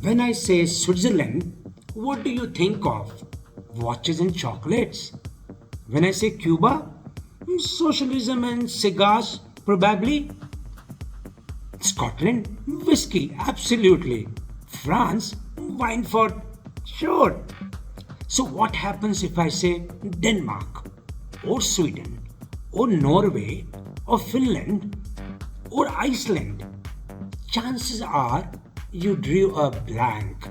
When I say Switzerland, what do you think of? Watches and chocolates. When I say Cuba, socialism and cigars, probably. Scotland, whiskey, absolutely. France, wine for sure. So, what happens if I say Denmark, or Sweden, or Norway, or Finland, or Iceland? Chances are you drew a blank.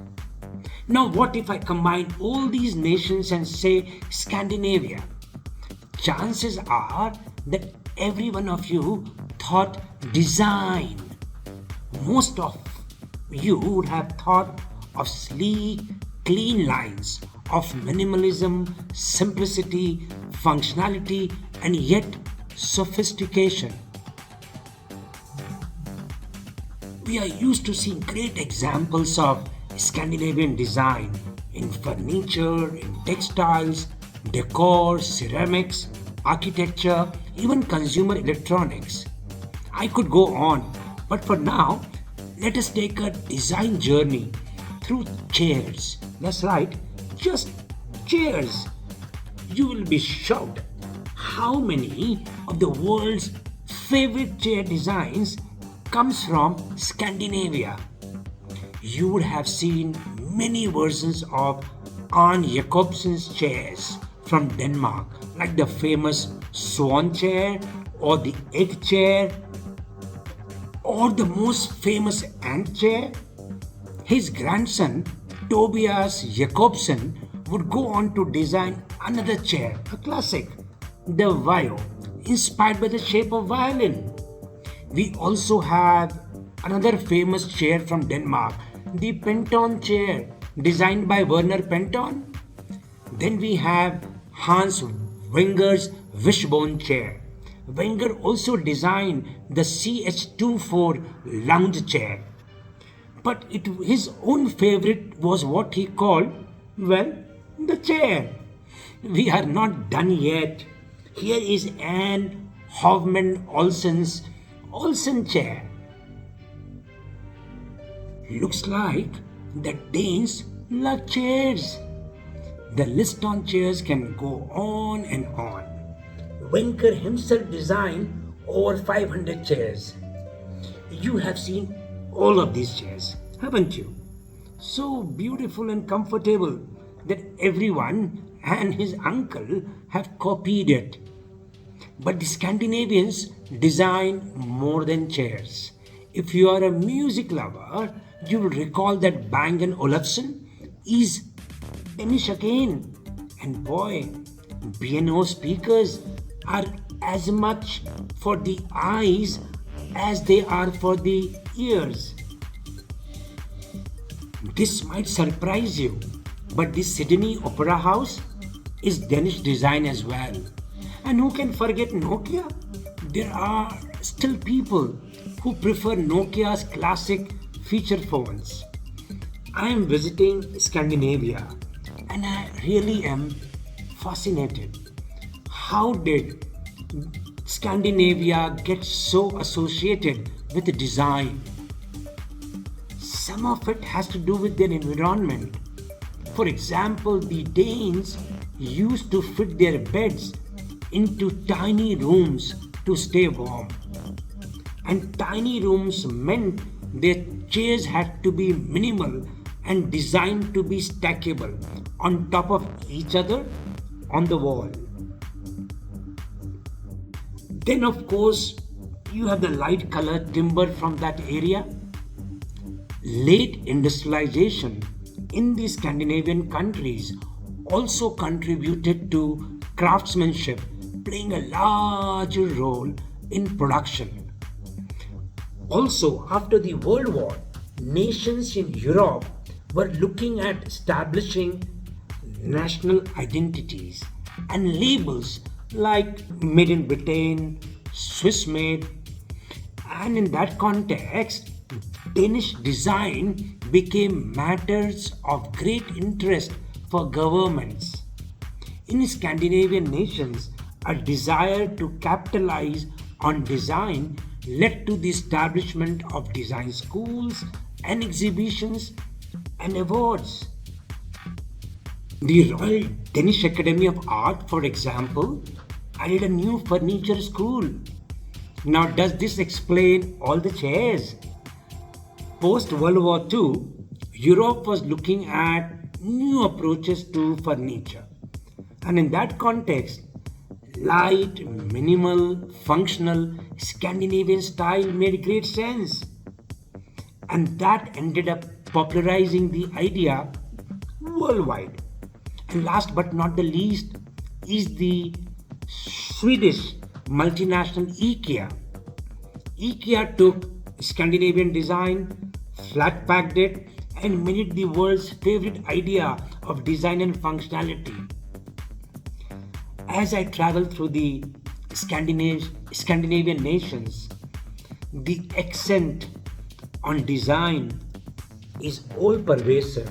Now, what if I combine all these nations and say Scandinavia? Chances are that every one of you thought design. Most of you would have thought of sleek, clean lines, of minimalism, simplicity, functionality, and yet sophistication. We are used to seeing great examples of Scandinavian design in furniture, in textiles, decor, ceramics, architecture, even consumer electronics. I could go on, but for now, let us take a design journey through chairs. That's right, just chairs. You will be shocked how many of the world's favorite chair designs comes from Scandinavia. You would have seen many versions of Arne Jacobsen's chairs from Denmark, like the famous swan chair or the egg chair or the most famous ant chair. His grandson Tobias Jacobsen would go on to design another chair, a classic, the Vio, inspired by the shape of violin. We also have another famous chair from Denmark, the Penton chair, designed by Werner Penton. Then we have Hans Wenger's wishbone chair. Wenger also designed the CH24 lounge chair. But his own favorite was what he called, well, the chair. We are not done yet. Here is Anne Hovman Olsen's Olsen chair. Looks like the Danes love chairs. The list on chairs can go on and on. Wenger himself designed over 500 chairs. You have seen all of these chairs, haven't you? So beautiful and comfortable that everyone and his uncle have copied it. But the Scandinavians design more than chairs. If you are a music lover, you will recall that Bang& Olufsen is Danish again. And boy, B&O speakers are as much for the eyes as they are for the ears. This might surprise you, but the Sydney Opera House is Danish design as well. And who can forget Nokia? There are still people who prefer Nokia's classic feature phones. I am visiting Scandinavia and I really am fascinated. How did Scandinavia get so associated with design? Some of it has to do with their environment. For example, the Danes used to fit their beds into tiny rooms to stay warm. And tiny rooms meant their chairs had to be minimal and designed to be stackable on top of each other on the wall. Then, of course, you have the light colored timber from that area. Late industrialization in the Scandinavian countries also contributed to craftsmanship playing a larger role in production. Also, after the World War, nations in Europe were looking at establishing national identities and labels like Made in Britain, Swiss made, and in that context, Danish design became matters of great interest for governments. In Scandinavian nations, a desire to capitalize on design led to the establishment of design schools and exhibitions and awards. The Royal Danish Academy of Art, for example, added a new furniture school. Now, does this explain all the chairs? Post World War II, Europe was looking at new approaches to furniture. And in that context, light, minimal, functional, Scandinavian style made great sense. And that ended up popularizing the idea worldwide. And last but not the least is the Swedish multinational IKEA. IKEA took Scandinavian design, flat packed it, and made it the world's favorite idea of design and functionality. As I travel through the Scandinavian nations, the accent on design is all pervasive.